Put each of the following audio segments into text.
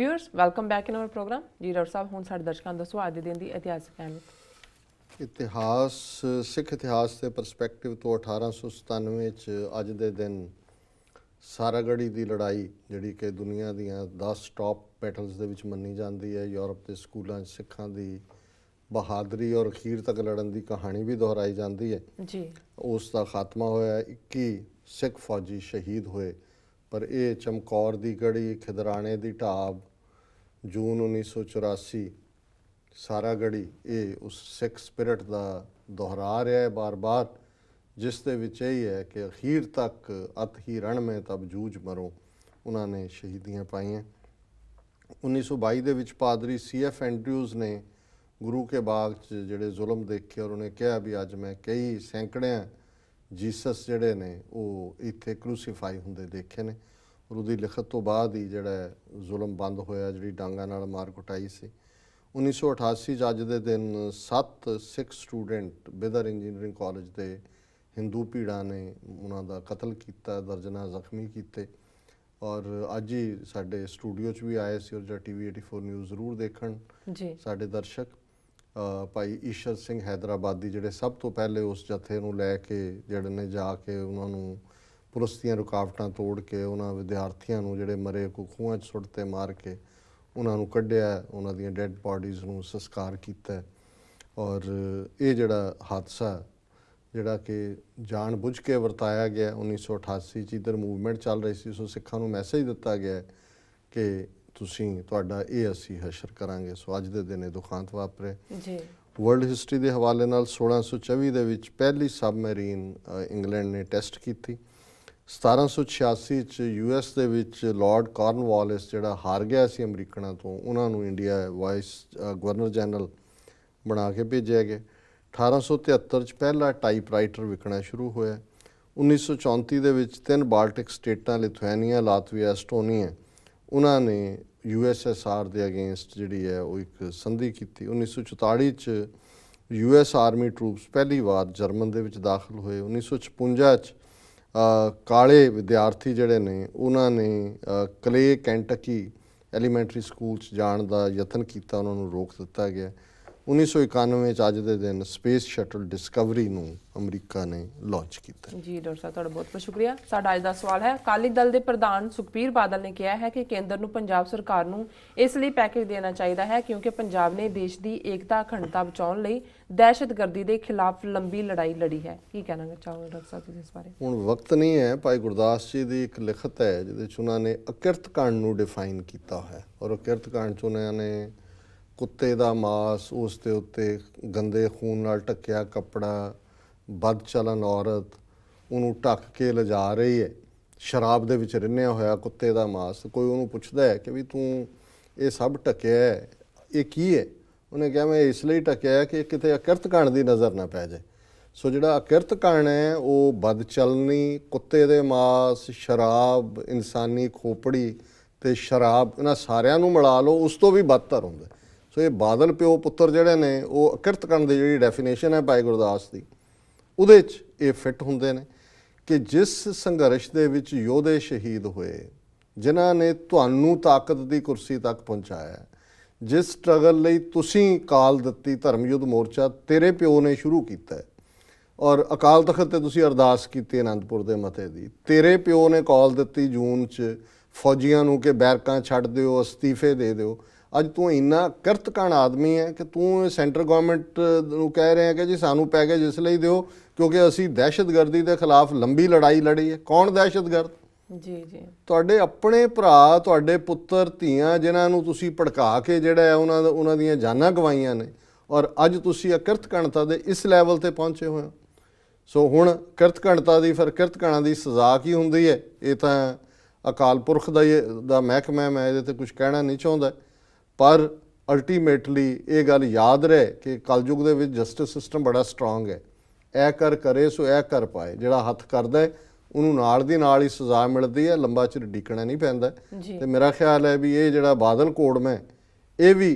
Viewers, welcome back in our program. जी doctor साहब ਹੁਣ ਸਾਡੇ ਦਰਸ਼ਕਾਂ ਨੂੰ ਦੱਸੋ ਅੱਜ ਦੇ ਦਿਨ ਦੀ ਇਤਿਹਾਸਕ ਅਹਿਮੀਅਤ। ਇਤਿਹਾਸ ਸਿੱਖ ਇਤਿਹਾਸ ਦੇ ਪਰਸਪੈਕਟਿਵ ਤੋਂ 1897 ਚ ਅੱਜ ਦੇ ਦਿਨ ਸਾਰਾਗੜੀ ਦੀ ਲੜਾਈ ਜਿਹੜੀ ਕਿ ਦੁਨੀਆ ਦੀਆਂ 10 ਟੌਪ ਬੈਟਲਸ ਦੇ ਵਿੱਚ ਮੰਨੀ ਜਾਂਦੀ ਹੈ। ਯੂਰਪ ਦੇ ਸਕੂਲਾਂ 'ਚ ਸਿੱਖਾਂ ਦੀ ਬਹਾਦਰੀ ਔਰ ਅਖੀਰ ਤੱਕ ਲੜਨ ਦੀ ਕਹਾਣੀ ਵੀ ਦੁਹਰਾਈ ਜਾਂਦੀ ਹੈ ਜੀ। ਉਸ ਦਾ ਖਾਤਮਾ ਹੋਇਆ 21 ਸਿੱਖ ਫੌਜੀ ਸ਼ਹੀਦ ਹੋਏ। ਪਰ ਇਹ ਚਮਕੌਰ ਦੀ ਗੜੀ, ਖਿਦਰਾਣੇ ਦੀ ਢਾਬ, ਜੂਨ 1984 ਸਾਰਾਗੜੀ ਇਹ ਉਸ ਸਿੱਖ ਸਪਿਰਿਟ ਦਾ ਦੁਹਰਾ ਰਿਹਾ ਹੈ ਬਾਰ-ਬਾਰ, ਜਿਸ ਦੇ ਵਿੱਚ ਇਹ ਹੈ ਕਿ ਅਖੀਰ ਤੱਕ ਅਤ ਹੀ ਰਣ ਮੇਂ ਤਬ ਜੂਝ ਮਰੋ ਉਹਨਾਂ ਨੇ ਸ਼ਹੀਦੀਆਂ ਪਾਈਆਂ। 1922 ਦੇ ਵਿੱਚ ਪਾਦਰੀ CF ਐਂਡਰਿਊਜ਼ ਨੇ ਗੁਰੂ ਕੇ ਬਾਗ 'ਚ ਜਿਹੜੇ ਜ਼ੁਲਮ ਦੇਖੇ ਔਰ ਉਹਨੇ ਕਿਹਾ ਵੀ ਅੱਜ ਮੈਂ ਕਈ ਸੈਂਕੜਿਆਂ ਜੀਸਸ ਜਿਹੜੇ ਨੇ ਉਹ ਇੱਥੇ ਕ੍ਰੂਸੀਫਾਈ ਹੁੰਦੇ ਦੇਖੇ ਨੇ। ਔਰ ਉਹਦੀ ਲਿਖਤ ਤੋਂ ਬਾਅਦ ਹੀ ਜਿਹੜਾ ਜ਼ੁਲਮ ਬੰਦ ਹੋਇਆ, ਜਿਹੜੀ ਡਾਂਗਾਂ ਨਾਲ ਮਾਰ ਕੁਟਾਈ ਸੀ। 1988 'ਚ ਅੱਜ ਦੇ ਦਿਨ 7 ਸਿੱਖ ਸਟੂਡੈਂਟ ਬਿਦਰ ਇੰਜੀਨੀਅਰਿੰਗ ਕਾਲਜ ਦੇ ਹਿੰਦੂ ਭੀੜਾਂ ਨੇ ਉਹਨਾਂ ਦਾ ਕਤਲ ਕੀਤਾ, ਦਰਜਨਾਂ ਜ਼ਖਮੀ ਕੀਤੇ। ਔਰ ਅੱਜ ਹੀ ਸਾਡੇ ਸਟੂਡੀਓ 'ਚ ਵੀ ਆਏ ਸੀ ਔਰ ਜਿਹੜਾ TV 84 ਨਿਊਜ਼ ਜ਼ਰੂਰ ਦੇਖਣ ਜੀ ਸਾਡੇ ਦਰਸ਼ਕ। ਭਾਈ ਈਸ਼ਰ ਸਿੰਘ ਹੈਦਰਾਬਾਦੀ ਜਿਹੜੇ ਸਭ ਤੋਂ ਪਹਿਲੇ ਉਸ ਜਥੇ ਨੂੰ ਲੈ ਕੇ ਜਿਹੜੇ ਨੇ ਜਾ ਕੇ ਉਹਨਾਂ ਨੂੰ ਪੁਲਿਸ ਦੀਆਂ ਰੁਕਾਵਟਾਂ ਤੋੜ ਕੇ ਉਹਨਾਂ ਵਿਦਿਆਰਥੀਆਂ ਨੂੰ ਜਿਹੜੇ ਮਰੇ ਖੂਹਾਂ 'ਚ ਸੁੱਟ 'ਤੇ ਮਾਰ ਕੇ ਉਹਨਾਂ ਨੂੰ ਕੱਢਿਆ, ਉਹਨਾਂ ਦੀਆਂ ਡੈੱਡ ਬਾਡੀਜ਼ ਨੂੰ ਸੰਸਕਾਰ ਕੀਤਾ। ਔਰ ਇਹ ਜਿਹੜਾ ਹਾਦਸਾ ਜਿਹੜਾ ਕਿ ਜਾਣ ਬੁੱਝ ਕੇ ਵਰਤਾਇਆ ਗਿਆ 1988 'ਚ ਇੱਧਰ ਮੂਵਮੈਂਟ ਚੱਲ ਰਹੀ ਸੀ, ਸੋ ਸਿੱਖਾਂ ਨੂੰ ਮੈਸੇਜ ਦਿੱਤਾ ਗਿਆ ਕਿ ਤੁਸੀਂ ਤੁਹਾਡਾ ਇਹ ਅਸੀਂ ਹਸ਼ਰ ਕਰਾਂਗੇ। ਸੋ ਅੱਜ ਦੇ ਦਿਨ ਇਹ ਦੁਖਾਂਤ ਵਾਪਰੇ ਜੀ। ਵਰਲਡ ਹਿਸਟਰੀ ਦੇ ਹਵਾਲੇ ਨਾਲ 1624 ਦੇ ਵਿੱਚ ਪਹਿਲੀ ਸਬਮਰੀਨ ਇੰਗਲੈਂਡ ਨੇ ਟੈਸਟ ਕੀਤੀ। 1786 'ਚ US ਦੇ ਵਿੱਚ ਲਾਰਡ ਕਾਰਨਵਾਲਿਸ ਜਿਹੜਾ ਹਾਰ ਗਿਆ ਸੀ ਅਮਰੀਕਨਾਂ ਤੋਂ, ਉਹਨਾਂ ਨੂੰ ਇੰਡੀਆ ਵਾਈਸ ਗਵਰਨਰ ਜਨਰਲ ਬਣਾ ਕੇ ਭੇਜਿਆ ਗਿਆ। 1873 'ਚ ਪਹਿਲਾ ਟਾਈਪਰਾਈਟਰ ਵਿਕਣਾ ਸ਼ੁਰੂ ਹੋਇਆ। 1934 ਦੇ ਵਿੱਚ 3 ਬਾਲਟਿਕ ਸਟੇਟਾਂ ਲਿਥੁਆਨੀਆ, ਲਾਤਵੀਆ, ਐਸਟੋਨੀਆ ਉਹਨਾਂ ਨੇ USSR ਦੇ ਅਗੇਂਸਟ ਜਿਹੜੀ ਹੈ ਉਹ ਇੱਕ ਸੰਧੀ ਕੀਤੀ। 1944 'ਚ US ਆਰਮੀ ਟਰੂਪਸ ਪਹਿਲੀ ਵਾਰ ਜਰਮਨ ਦੇ ਵਿੱਚ ਦਾਖਲ ਹੋਏ। 1956 'ਚ ਕਾਲੇ ਵਿਦਿਆਰਥੀ ਜਿਹੜੇ ਨੇ ਉਹਨਾਂ ਨੇ ਕਲੇ ਕੈਂਟਕੀ ਐਲੀਮੈਂਟਰੀ ਸਕੂਲ 'ਚ ਜਾਣ ਦਾ ਯਤਨ ਕੀਤਾ, ਉਹਨਾਂ ਨੂੰ ਰੋਕ ਦਿੱਤਾ ਗਿਆ। 1991 'ਚ ਅੱਜ ਦੇ ਦਿਨ ਸਪੇਸ ਸ਼ਟਲ ਡਿਸਕਵਰੀ ਨੂੰ ਅਮਰੀਕਾ ਨੇ ਲਾਂਚ ਕੀਤਾ। ਜੀ ਡਾਕਟਰ ਸਾਹਿਬ ਤੁਹਾਡਾ ਬਹੁਤ ਬਹੁਤ ਸ਼ੁਕਰੀਆ। ਸਾਡਾ ਅੱਜ ਦਾ ਸਵਾਲ ਹੈ, ਅਕਾਲੀ ਦਲ ਦੇ ਪ੍ਰਧਾਨ ਸੁਖਬੀਰ ਬਾਦਲ ਨੇ ਕਿਹਾ ਹੈ ਕਿ ਕੇਂਦਰ ਨੂੰ ਪੰਜਾਬ ਸਰਕਾਰ ਨੂੰ ਇਸ ਲਈ ਪੈਕੇਜ ਦੇਣਾ ਚਾਹੀਦਾ ਹੈ ਕਿਉਂਕਿ ਪੰਜਾਬ ਨੇ ਦੇਸ਼ ਦੀ ਏਕਤਾ ਅਖੰਡਤਾ ਬਚਾਉਣ ਲਈ ਦਹਿਸ਼ਤਗਰਦੀ ਦੇ ਖਿਲਾਫ ਲੰਬੀ ਲੜਾਈ ਲੜੀ ਹੈ। ਕੀ ਕਹਿਣਾ ਚਾਹੋਗੇ ਡਾਕਟਰ ਸਾਹਿਬ ਤੁਸੀਂ ਇਸ ਬਾਰੇ? ਹੁਣ ਵਕਤ ਨਹੀਂ ਹੈ। ਭਾਈ ਗੁਰਦਾਸ ਜੀ ਦੀ ਇੱਕ ਲਿਖਤ ਹੈ ਜਿਹਦੇ 'ਚ ਉਹਨਾਂ ਨੇ ਅਕਿਰਤ ਕਾਂਡ ਨੂੰ ਡਿਫਾਈਨ ਕੀਤਾ ਹੈ ਔਰ ਅਕਿਰਤ ਕਾਂਡ 'ਚ ਉਹਨਾਂ ਨੇ ਕੁੱਤੇ ਦਾ ਮਾਸ, ਉਸ ਦੇ ਉੱਤੇ ਗੰਦੇ ਖੂਨ ਨਾਲ ਢੱਕਿਆ ਕੱਪੜਾ, ਬਦ ਚਲਨ ਔਰਤ ਉਹਨੂੰ ਢੱਕ ਕੇ ਲਿਜਾ ਰਹੀ ਹੈ, ਸ਼ਰਾਬ ਦੇ ਵਿੱਚ ਰਿੰਨਿਆ ਹੋਇਆ ਕੁੱਤੇ ਦਾ ਮਾਸ। ਕੋਈ ਉਹਨੂੰ ਪੁੱਛਦਾ ਹੈ ਕਿ ਵੀ ਤੂੰ ਇਹ ਸਭ ਢੱਕਿਆ ਹੈ, ਇਹ ਕੀ ਹੈ? ਉਹਨੇ ਕਿਹਾ ਮੈਂ ਇਸ ਲਈ ਢੱਕਿਆ ਕਿ ਕਿਤੇ ਅਕਿਰਤ ਕਾਂਡ ਦੀ ਨਜ਼ਰ ਨਾ ਪੈ ਜਾਏ। ਸੋ ਜਿਹੜਾ ਅਕਿਰਤ ਕਾਂਡ ਹੈ ਉਹ ਬਦ ਚਲਨੀ, ਕੁੱਤੇ ਦੇ ਮਾਸ, ਸ਼ਰਾਬ, ਇਨਸਾਨੀ ਖੋਪੜੀ ਅਤੇ ਸ਼ਰਾਬ, ਇਹਨਾਂ ਸਾਰਿਆਂ ਨੂੰ ਮਿਲਾ ਲਓ, ਉਸ ਤੋਂ ਵੀ ਬਦਤਰ ਹੁੰਦਾ। ਸੋ ਇਹ ਬਾਦਲ ਪਿਓ ਪੁੱਤਰ ਜਿਹੜੇ ਨੇ ਉਹ ਅਕਿਰਤ ਕਾਂਡ ਦੀ ਜਿਹੜੀ ਡੈਫੀਨੇਸ਼ਨ ਹੈ ਭਾਈ ਗੁਰਦਾਸ ਦੀ, ਉਹਦੇ 'ਚ ਇਹ ਫਿੱਟ ਹੁੰਦੇ ਨੇ ਕਿ ਜਿਸ ਸੰਘਰਸ਼ ਦੇ ਵਿੱਚ ਯੋਧੇ ਸ਼ਹੀਦ ਹੋਏ, ਜਿਨ੍ਹਾਂ ਨੇ ਤੁਹਾਨੂੰ ਤਾਕਤ ਦੀ ਕੁਰਸੀ ਤੱਕ ਪਹੁੰਚਾਇਆ, ਜਿਸ ਸਟਰਗਲ ਲਈ ਤੁਸੀਂ ਕਾਲ ਦਿੱਤੀ, ਧਰਮ ਯੁੱਧ ਮੋਰਚਾ ਤੇਰੇ ਪਿਓ ਨੇ ਸ਼ੁਰੂ ਕੀਤਾ ਔਰ ਅਕਾਲ ਤਖਤ 'ਤੇ ਤੁਸੀਂ ਅਰਦਾਸ ਕੀਤੀ ਅਨੰਦਪੁਰ ਦੇ ਮਤੇ ਦੀ, ਤੇਰੇ ਪਿਓ ਨੇ ਕਾਲ ਦਿੱਤੀ ਜੂਨ 'ਚ ਫੌਜੀਆਂ ਨੂੰ ਕਿ ਬੈਰਕਾਂ ਛੱਡ ਦਿਓ, ਅਸਤੀਫੇ ਦੇ ਦਿਓ। ਅੱਜ ਤੂੰ ਇੰਨਾ ਕਿਰਤਕਾਣ ਆਦਮੀ ਹੈ ਕਿ ਤੂੰ ਸੈਂਟਰ ਗੌਰਮੈਂਟ ਨੂੰ ਕਹਿ ਰਿਹਾ ਕਿ ਜੀ ਸਾਨੂੰ ਪੈਕੇਜ ਇਸ ਲਈ ਦਿਓ ਕਿਉਂਕਿ ਅਸੀਂ ਦਹਿਸ਼ਤਗਰਦੀ ਦੇ ਖਿਲਾਫ ਲੰਬੀ ਲੜਾਈ ਲੜੀ ਹੈ। ਕੌਣ ਦਹਿਸ਼ਤਗਰਦ? ਜੀ ਜੀ ਤੁਹਾਡੇ ਆਪਣੇ ਭਰਾ, ਤੁਹਾਡੇ ਪੁੱਤਰ ਧੀਆਂ, ਜਿਨ੍ਹਾਂ ਨੂੰ ਤੁਸੀਂ ਭੜਕਾ ਕੇ ਜਿਹੜਾ ਹੈ ਉਹਨਾਂ ਦੀਆਂ ਜਾਨਾਂ ਗਵਾਈਆਂ ਨੇ ਔਰ ਅੱਜ ਤੁਸੀਂ ਕਿਰਤਕਾਣਤਾ ਦੇ ਇਸ ਲੈਵਲ 'ਤੇ ਪਹੁੰਚੇ ਹੋਏ ਹੋ। ਸੋ ਹੁਣ ਕਿਰਤਕਾਣਤਾ ਦੀ ਫਿਰ ਕਿਰਤਕਾਣਾਂ ਦੀ ਸਜ਼ਾ ਕੀ ਹੁੰਦੀ ਹੈ? ਇਹ ਤਾਂ ਅਕਾਲ ਪੁਰਖ ਦਾ ਮਹਿਕਮਾ, ਮੈਂ ਇਹਦੇ 'ਤੇ ਕੁਛ ਕਹਿਣਾ ਨਹੀਂ ਚਾਹੁੰਦਾ। ਪਰ ਅਲਟੀਮੇਟਲੀ ਇਹ ਗੱਲ ਯਾਦ ਰਹੇ ਕਿ ਕਲਯੁਗ ਦੇ ਵਿੱਚ ਜਸਟਿਸ ਸਿਸਟਮ ਬੜਾ ਸਟਰੋਂਗ ਹੈ। ਇਹ ਕਰ ਕਰੇ ਸੋ ਇਹ ਕਰ ਪਾਏ, ਜਿਹੜਾ ਹੱਥ ਕਰਦਾ ਉਹਨੂੰ ਨਾਲ ਦੀ ਨਾਲ ਹੀ ਸਜ਼ਾ ਮਿਲਦੀ ਹੈ, ਲੰਬਾ ਚਿਰ ਡੀਕਣਾ ਨਹੀਂ ਪੈਂਦਾ। ਤੇ ਮੇਰਾ ਖਿਆਲ ਹੈ ਵੀ ਇਹ ਜਿਹੜਾ ਬਾਦਲ ਕੋਡਮਾ ਇਹ ਵੀ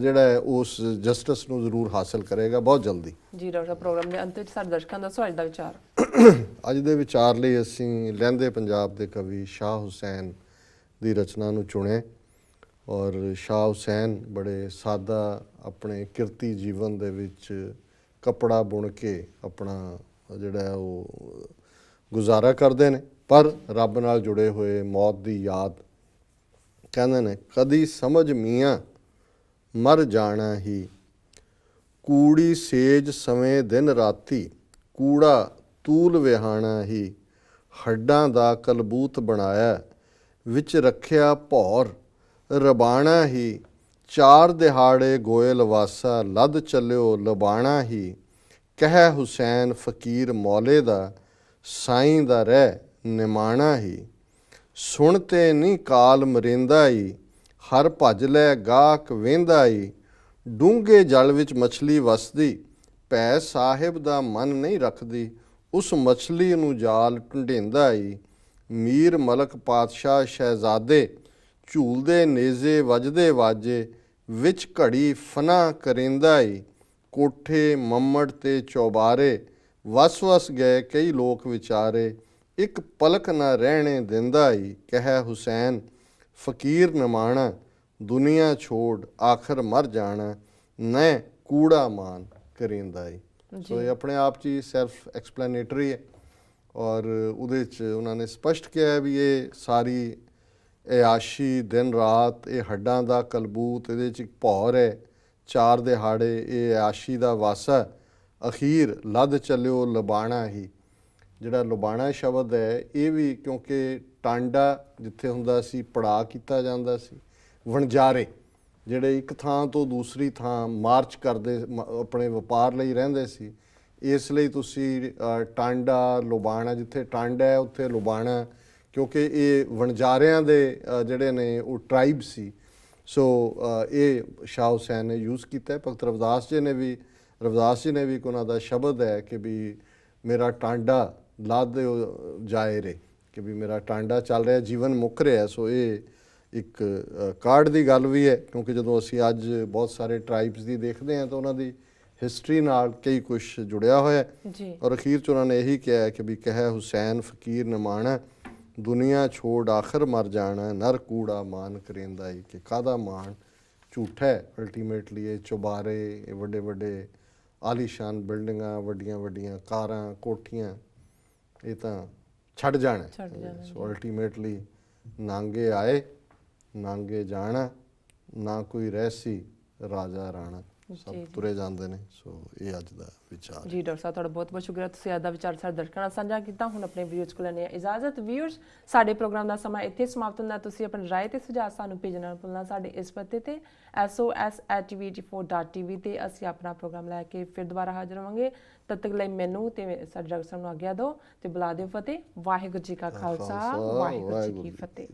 ਜਿਹੜਾ ਹੈ ਉਸ ਜਸਟਿਸ ਨੂੰ ਜ਼ਰੂਰ ਹਾਸਲ ਕਰੇਗਾ ਬਹੁਤ ਜਲਦੀ। ਜੀ ਡਾਕਟਰ ਪ੍ਰੋਗਰਾਮ ਦੇ ਅੰਤ ਵਿੱਚ ਸਾਡੇ ਦਰਸ਼ਕਾਂ ਦਾ ਅੱਜ ਦਾ ਵਿਚਾਰ। ਅੱਜ ਦੇ ਵਿਚਾਰ ਲਈ ਅਸੀਂ ਲਹਿੰਦੇ ਪੰਜਾਬ ਦੇ ਕਵੀ ਸ਼ਾਹ ਹੁਸੈਨ ਦੀ ਰਚਨਾ ਨੂੰ ਚੁਣਿਆ ਔਰ ਸ਼ਾਹ ਹੁਸੈਨ ਬੜੇ ਸਾਦਾ ਆਪਣੇ ਕਿਰਤੀ ਜੀਵਨ ਦੇ ਵਿੱਚ ਕੱਪੜਾ ਬੁਣ ਕੇ ਆਪਣਾ ਜਿਹੜਾ ਉਹ ਗੁਜ਼ਾਰਾ ਕਰਦੇ ਨੇ, ਪਰ ਰੱਬ ਨਾਲ ਜੁੜੇ ਹੋਏ, ਮੌਤ ਦੀ ਯਾਦ। ਕਹਿੰਦੇ ਨੇ ਕਦੀ ਸਮਝ ਮੀਆਂ ਮਰ ਜਾਣਾ ਹੀ, ਕੂੜੀ ਸੇਜ ਸਮੇਂ ਦਿਨ ਰਾਤੀ, ਕੂੜਾ ਤੂਲ ਵਿਹਾਣਾ ਹੀ, ਹੱਡਾਂ ਦਾ ਕਲਬੂਤ ਬਣਾਇਆ ਵਿੱਚ ਰੱਖਿਆ ਭੌਰ ਰਬਾਣਾ ਹੀ, ਚਾਰ ਦਿਹਾੜੇ ਗੋਇਲ ਵਾਸਾ ਲੱਦ ਚੱਲਿਓ ਲਬਾਣਾ ਹੀ, ਕਹਿ ਹੁਸੈਨ ਫਕੀਰ ਮੌਲੇ ਦਾ ਸਾਈਂ ਦਾ ਰਹਿ ਨਿਮਾਣਾ ਹੀ, ਸੁਣ ਤੇ ਨਹੀਂ ਕਾਲ ਮਰਿੰਦਾ ਈ, ਹਰ ਭੱਜ ਲੈ ਗਾਹਕ ਵੇਂਦਾ ਈ, ਡੂੰਘੇ ਜਲ ਵਿੱਚ ਮਛਲੀ ਵਸਦੀ, ਭੈ ਸਾਹਿਬ ਦਾ ਮਨ ਨਹੀਂ ਰੱਖਦੀ, ਉਸ ਮਛਲੀ ਨੂੰ ਜਾਲ ਢੁੰਢੇਂਦਾ ਈ, ਮੀਰ ਮਲਕ ਪਾਤਸ਼ਾਹ ਸ਼ਹਿਜ਼ਾਦੇ, ਝੂਲਦੇ ਨੇਜ਼ੇ ਵੱਜਦੇ ਵਾਜੇ, ਵਿੱਚ ਘੜੀ ਫਨਾ ਕਰੇਂਦਾ ਈ, ਕੋਠੇ ਮੰਮੜ ਤੇ ਚੌਬਾਰੇ, ਵਸ ਵਸ ਗਏ ਕਈ ਲੋਕ ਵਿਚਾਰੇ, ਇੱਕ ਪਲਕ ਨਾ ਰਹਿਣੇ ਦਿੰਦਾ ਈ, ਕਹਿ ਹੁਸੈਨ ਫਕੀਰ ਨਿਮਾਣਾ, ਦੁਨੀਆ ਛੋੜ ਆਖਰ ਮਰ ਜਾਣਾ, ਨੈ ਕੂੜਾ ਮਾਨ ਕਰਿੰਦਾ ਈ। ਸੋ ਇਹ ਆਪਣੇ ਆਪ 'ਚ ਹੀ ਸੈਲਫ ਐਕਸਪਲੈਨੇਟਰੀ ਹੈ, ਔਰ ਉਹਦੇ 'ਚ ਉਹਨਾਂ ਨੇ ਸਪਸ਼ਟ ਕਿਹਾ ਵੀ ਇਹ ਸਾਰੀ ਇਆਸ਼ੀ ਦਿਨ ਰਾਤ, ਇਹ ਹੱਡਾਂ ਦਾ ਕਲਬੂਤ, ਇਹਦੇ 'ਚ ਇੱਕ ਭੌਰ ਹੈ, ਚਾਰ ਦਿਹਾੜੇ ਇਹ ਇਆਸ਼ੀ ਦਾ ਵਾਸਾ, ਅਖੀਰ ਲੱਦ ਚੱਲਿਓ ਲਬਾਣਾ ਹੀ। ਜਿਹੜਾ ਲਬਾਣਾ ਸ਼ਬਦ ਹੈ ਇਹ ਵੀ ਕਿਉਂਕਿ ਟਾਂਡਾ ਜਿੱਥੇ ਹੁੰਦਾ ਸੀ ਪੜਾਅ ਕੀਤਾ ਜਾਂਦਾ ਸੀ, ਵਣਜਾਰੇ ਜਿਹੜੇ ਇੱਕ ਥਾਂ ਤੋਂ ਦੂਸਰੀ ਥਾਂ ਮਾਰਚ ਕਰਦੇ ਆਪਣੇ ਵਪਾਰ ਲਈ ਰਹਿੰਦੇ ਸੀ, ਇਸ ਲਈ ਤੁਸੀਂ ਟਾਂਡਾ ਲੁਬਾਣਾ, ਜਿੱਥੇ ਟਾਂਡਾ ਹੈ ਉੱਥੇ ਲੁਬਾਣਾ, ਕਿਉਂਕਿ ਇਹ ਵਣਜਾਰਿਆਂ ਦੇ ਜਿਹੜੇ ਨੇ ਉਹ ਟਰਾਈਬ ਸੀ। ਸੋ ਇਹ ਸ਼ਾਹ ਹੁਸੈਨ ਨੇ ਯੂਜ਼ ਕੀਤਾ ਹੈ। ਭਗਤ ਰਵਿਦਾਸ ਜੀ ਨੇ ਵੀ ਇੱਕ ਉਹਨਾਂ ਦਾ ਸ਼ਬਦ ਹੈ ਕਿ ਵੀ ਮੇਰਾ ਟਾਂਡਾ ਲੱਦ ਜਾਏ ਰੇ, ਕਿ ਵੀ ਮੇਰਾ ਟਾਂਡਾ ਚੱਲ ਰਿਹਾ, ਜੀਵਨ ਮੁੱਕ ਰਿਹਾ। ਸੋ ਇਹ ਇੱਕ ਕਾਰਡ ਦੀ ਗੱਲ ਵੀ ਹੈ, ਕਿਉਂਕਿ ਜਦੋਂ ਅਸੀਂ ਅੱਜ ਬਹੁਤ ਸਾਰੇ ਟਰਾਈਬਸ ਦੀ ਦੇਖਦੇ ਹਾਂ ਤਾਂ ਉਹਨਾਂ ਦੀ ਹਿਸਟਰੀ ਨਾਲ ਕਈ ਕੁਛ ਜੁੜਿਆ ਹੋਇਆ ਹੈ। ਔਰ ਅਖੀਰ 'ਚ ਉਹਨਾਂ ਨੇ ਇਹੀ ਕਿਹਾ ਕਿ ਵੀ ਕਹਿ ਹੁਸੈਨ ਫਕੀਰ ਨਿਮਾਣਾ, ਦੁਨੀਆ ਛੋੜ ਆਖਰ ਮਰ ਜਾਣਾ, ਨਰ ਕੂੜਾ ਮਾਨ ਕਰੇਂਦਾ ਈ, ਕਿ ਕਾਹਦਾ ਮਾਣ, ਝੂਠਾ ਹੈ ਅਲਟੀਮੇਟਲੀ। ਇਹ ਚੁਬਾਰੇ, ਇਹ ਵੱਡੇ ਵੱਡੇ ਆਲੀਸ਼ਾਨ ਬਿਲਡਿੰਗਾਂ, ਵੱਡੀਆਂ ਵੱਡੀਆਂ ਕਾਰਾਂ, ਕੋਠੀਆਂ, ਇਹ ਤਾਂ ਛੱਡ ਜਾਣਾ। ਸੋ ਅਲਟੀਮੇਟਲੀ ਨਾਂਗੇ ਆਏ ਨਾਂਗੇ ਜਾਣਾ, ਨਾ ਕੋਈ ਰਹਿਸੀ ਰਾਜਾ ਰਾਣਾ, ਸਭ ਤੁਰੇ ਜਾਂਦੇ ਨੇ। ਸੋ ਇਹ ਅੱਜ ਦਾ ਵਿਚਾਰ ਜੀ। ਡਾਕਟਰ ਸਾਹਿਬ ਤੁਹਾਡਾ ਬਹੁਤ ਬਹੁਤ ਸ਼ੁਕਰੀਆ, ਤੁਸੀਂ ਅੱਜ ਦਾ ਵਿਚਾਰ ਸਾਡੇ ਦਰਸ਼ਕਾਂ ਨਾਲ ਸਾਂਝਾ ਕੀਤਾ। ਹੁਣ ਆਪਣੇ ਵਿਊਅਰਸ ਕੋਲ ਲੈਣੇ ਇਜਾਜ਼ਤ। ਵਿਊਅਰਸ, ਸਾਡੇ ਪ੍ਰੋਗਰਾਮ ਦਾ ਸਮਾਂ ਇੱਥੇ ਸਮਾਪਤ ਹੁੰਦਾ। ਤੁਸੀਂ ਆਪਣੀ ਰਾਏ ਤੇ ਸੁਝਾਅ ਸਾਨੂੰ ਭੇਜਣਾ ਨਾ ਭੁੱਲਣਾ ਸਾਡੇ ਇਸ ਪਤੇ ਤੇ SOS@tv84.tv ਤੇ ਅਸੀਂ ਆਪਣਾ ਪ੍ਰੋਗਰਾਮ ਲੈ ਕੇ ਫਿਰ ਦੁਬਾਰਾ ਹਾਜ਼ਰ ਹੋਵਾਂਗੇ। ਤਦ ਤੱਕ ਲਈ ਮੈਨੂੰ ਤੇ ਸਾਡੇ ਡਾਕਟਰ ਸਾਹਿਬ ਨੂੰ ਆਗਿਆ ਦਿਓ ਤੇ ਬੁਲਾ ਦਿਓ ਫਤਿਹ। ਵਾਹਿਗੁਰੂ ਜੀ ਕਾ ਖਾਲਸਾ, ਵਾਹਿਗੁਰੂ ਜੀ ਕੀ ਫਤਿਹ।